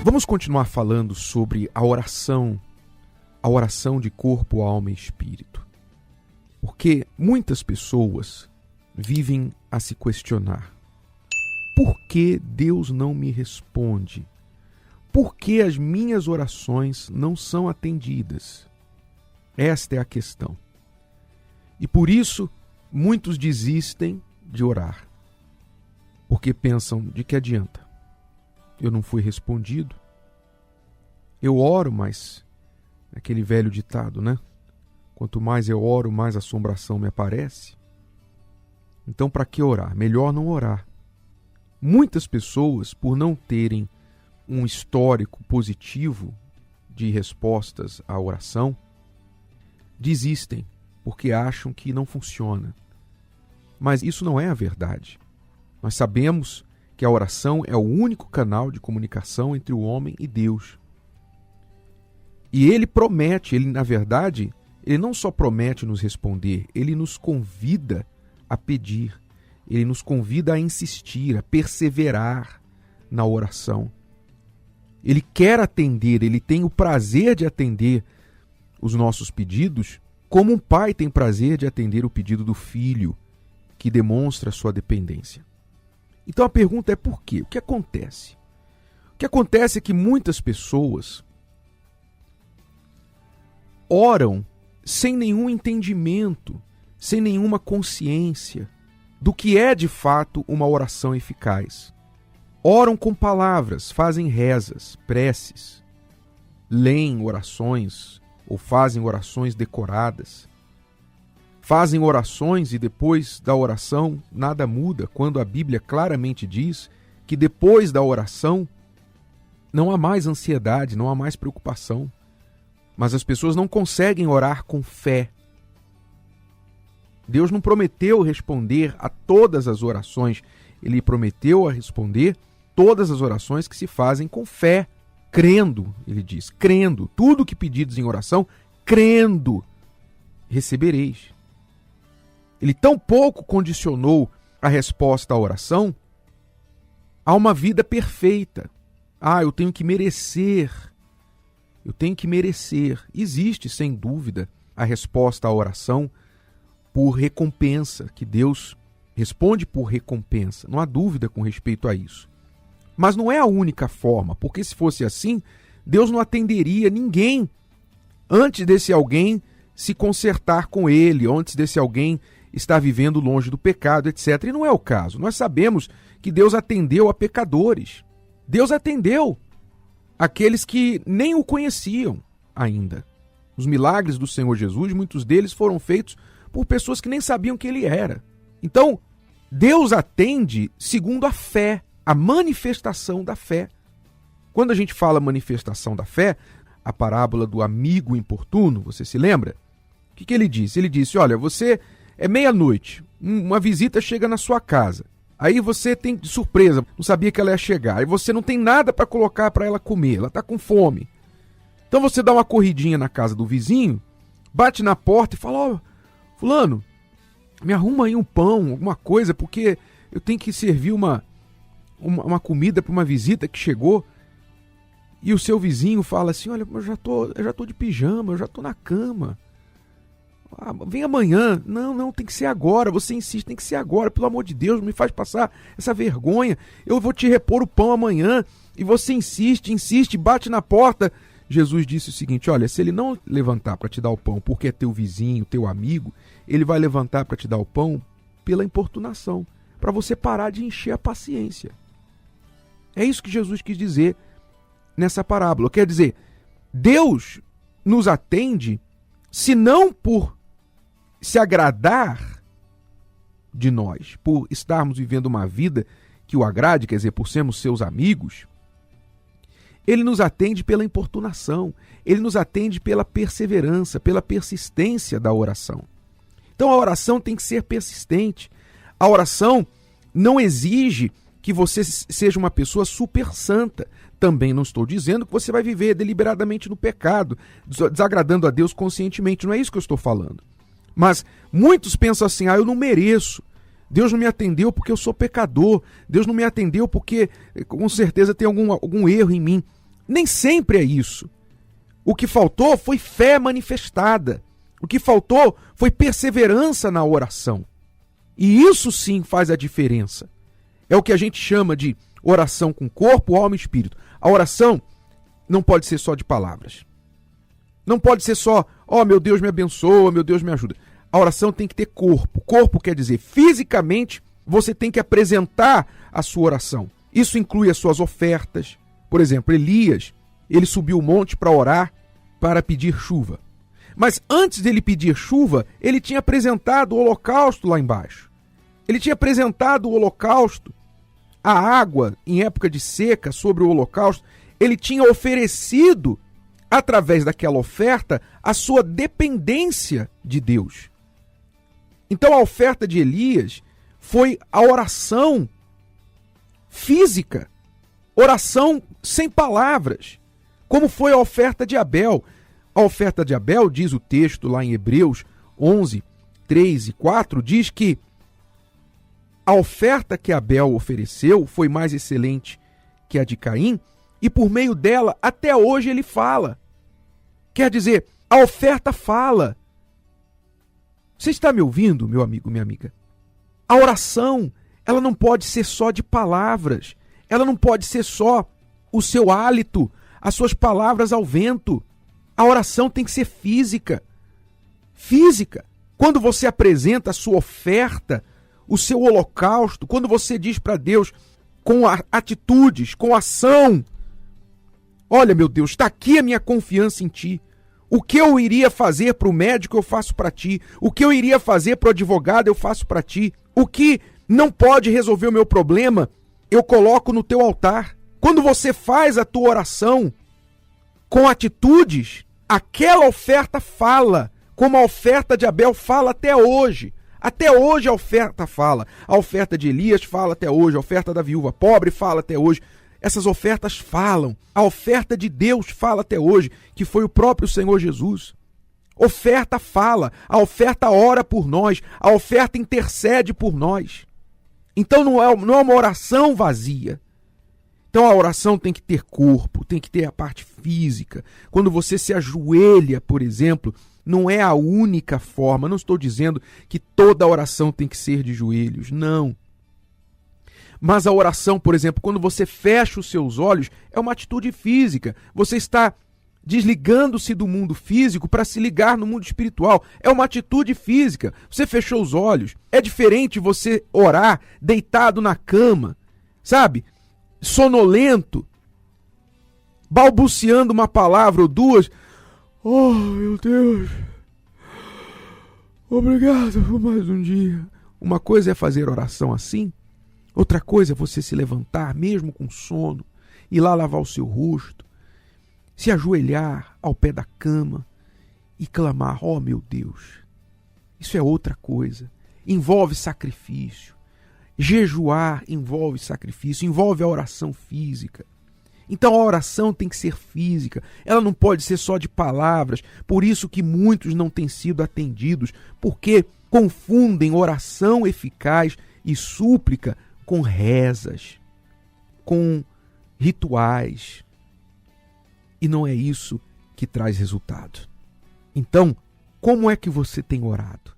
Vamos continuar falando sobre a oração de corpo, alma e espírito. Porque muitas pessoas vivem a se questionar: por que Deus não me responde? Por que as minhas orações não são atendidas? Esta é a questão. E por isso, muitos desistem de orar. Porque pensam: de que adianta? Eu não fui respondido. Eu oro, mas aquele velho ditado, né? Quanto mais eu oro, mais assombração me aparece. Então, para que orar? Melhor não orar. Muitas pessoas, por não terem um histórico positivo de respostas à oração, desistem, porque acham que não funciona. Mas isso não é a verdade. Nós sabemos que a oração é o único canal de comunicação entre o homem e Deus. E ele promete, na verdade, ele não só promete nos responder, ele nos convida a pedir, ele nos convida a insistir, a perseverar na oração. Ele quer atender, ele tem o prazer de atender os nossos pedidos, como um pai tem prazer de atender o pedido do filho, que demonstra sua dependência. Então a pergunta é por quê? O que acontece? O que acontece é que muitas pessoas oram sem nenhum entendimento, sem nenhuma consciência do que é de fato uma oração eficaz. Oram com palavras, fazem rezas, preces, leem orações ou fazem orações decoradas. Fazem orações e depois da oração nada muda, quando a Bíblia claramente diz que depois da oração não há mais ansiedade, não há mais preocupação. Mas as pessoas não conseguem orar com fé. Deus não prometeu responder a todas as orações. Ele prometeu a responder todas as orações que se fazem com fé, crendo, ele diz, crendo. Tudo que pedidos em oração, crendo, recebereis. Ele tão pouco condicionou a resposta à oração a uma vida perfeita. Eu tenho que merecer. Eu tenho que merecer. Existe, sem dúvida, a resposta à oração por recompensa, que Deus responde por recompensa. Não há dúvida com respeito a isso. Mas não é a única forma, porque se fosse assim, Deus não atenderia ninguém antes desse alguém se consertar com ele, antes desse alguém estar vivendo longe do pecado, etc. E não é o caso. Nós sabemos que Deus atendeu a pecadores. Deus atendeu aqueles que nem o conheciam ainda. Os milagres do Senhor Jesus, muitos deles foram feitos por pessoas que nem sabiam quem ele era. Então, Deus atende segundo a fé, a manifestação da fé. Quando a gente fala manifestação da fé, a parábola do amigo importuno, você se lembra? O que ele disse? Ele disse: olha, você é meia-noite, uma visita chega na sua casa. Aí você tem de surpresa, não sabia que ela ia chegar. Aí você não tem nada para colocar para ela comer, ela está com fome. Então você dá uma corridinha na casa do vizinho, bate na porta e fala: fulano, me arruma aí um pão, alguma coisa, porque eu tenho que servir uma comida para uma visita que chegou. E o seu vizinho fala assim: olha, eu já tô de pijama, eu já tô na cama. Vem amanhã. Não, tem que ser agora. Você insiste, tem que ser agora. Pelo amor de Deus, não me faz passar essa vergonha. Eu vou te repor o pão amanhã. E você insiste, bate na porta. Jesus disse o seguinte: olha, se ele não levantar para te dar o pão porque é teu vizinho, teu amigo, ele vai levantar para te dar o pão pela importunação, para você parar de encher a paciência. É isso que Jesus quis dizer nessa parábola. Quer dizer, Deus nos atende se não por se agradar de nós, por estarmos vivendo uma vida que o agrade, quer dizer, por sermos seus amigos. Ele nos atende pela importunação, ele nos atende pela perseverança, pela persistência da oração. Então a oração tem que ser persistente. A oração não exige que você seja uma pessoa super santa. Também não estou dizendo que você vai viver deliberadamente no pecado, desagradando a Deus conscientemente. Não é isso que eu estou falando. Mas muitos pensam assim: eu não mereço. Deus não me atendeu porque eu sou pecador. Deus não me atendeu porque com certeza tem algum erro em mim. Nem sempre é isso. O que faltou foi fé manifestada. O que faltou foi perseverança na oração. E isso sim faz a diferença. É o que a gente chama de oração com corpo, alma e espírito. A oração não pode ser só de palavras. Não pode ser só, ó, meu Deus me abençoa, meu Deus me ajuda. A oração tem que ter corpo. Corpo quer dizer, fisicamente, você tem que apresentar a sua oração. Isso inclui as suas ofertas. Por exemplo, Elias, ele subiu o monte para orar, para pedir chuva. Mas antes dele pedir chuva, ele tinha apresentado o holocausto lá embaixo. Ele tinha apresentado o holocausto, a água em época de seca sobre o holocausto. Ele tinha oferecido, através daquela oferta, a sua dependência de Deus. Então a oferta de Elias foi a oração física, oração sem palavras, como foi a oferta de Abel. A oferta de Abel, diz o texto lá em Hebreus 11, 3 e 4, diz que a oferta que Abel ofereceu foi mais excelente que a de Caim, e por meio dela, até hoje ele fala. Quer dizer, a oferta fala. Você está me ouvindo, meu amigo, minha amiga? A oração, ela não pode ser só de palavras. Ela não pode ser só o seu hálito, as suas palavras ao vento. A oração tem que ser física. Física. Quando você apresenta a sua oferta, o seu holocausto, quando você diz para Deus com atitudes, com ação, olha, meu Deus, está aqui a minha confiança em Ti. O que eu iria fazer para o médico, eu faço para Ti. O que eu iria fazer para o advogado, eu faço para Ti. O que não pode resolver o meu problema, eu coloco no Teu altar. Quando você faz a tua oração com atitudes, aquela oferta fala, como a oferta de Abel fala até hoje. Até hoje a oferta fala. A oferta de Elias fala até hoje. A oferta da viúva pobre fala até hoje. Essas ofertas falam. A oferta de Deus fala até hoje, que foi o próprio Senhor Jesus. Oferta fala. A oferta ora por nós. A oferta intercede por nós. Então não é uma oração vazia. Então a oração tem que ter corpo, tem que ter a parte física. Quando você se ajoelha, por exemplo, não é a única forma. Não estou dizendo que toda oração tem que ser de joelhos, não. Mas a oração, por exemplo, quando você fecha os seus olhos, é uma atitude física. Você está desligando-se do mundo físico para se ligar no mundo espiritual. É uma atitude física. Você fechou os olhos. É diferente você orar deitado na cama, sabe? Sonolento, balbuciando uma palavra ou duas. Oh, meu Deus, obrigado por mais um dia. Uma coisa é fazer oração assim, outra coisa é você se levantar, mesmo com sono, ir lá lavar o seu rosto, se ajoelhar ao pé da cama e clamar, oh meu Deus. Isso é outra coisa, envolve sacrifício. Jejuar envolve sacrifício, envolve a oração física. Então a oração tem que ser física, ela não pode ser só de palavras. Por isso que muitos não têm sido atendidos, porque confundem oração eficaz e súplica com rezas, com rituais. E não é isso que traz resultado. Então, como é que você tem orado?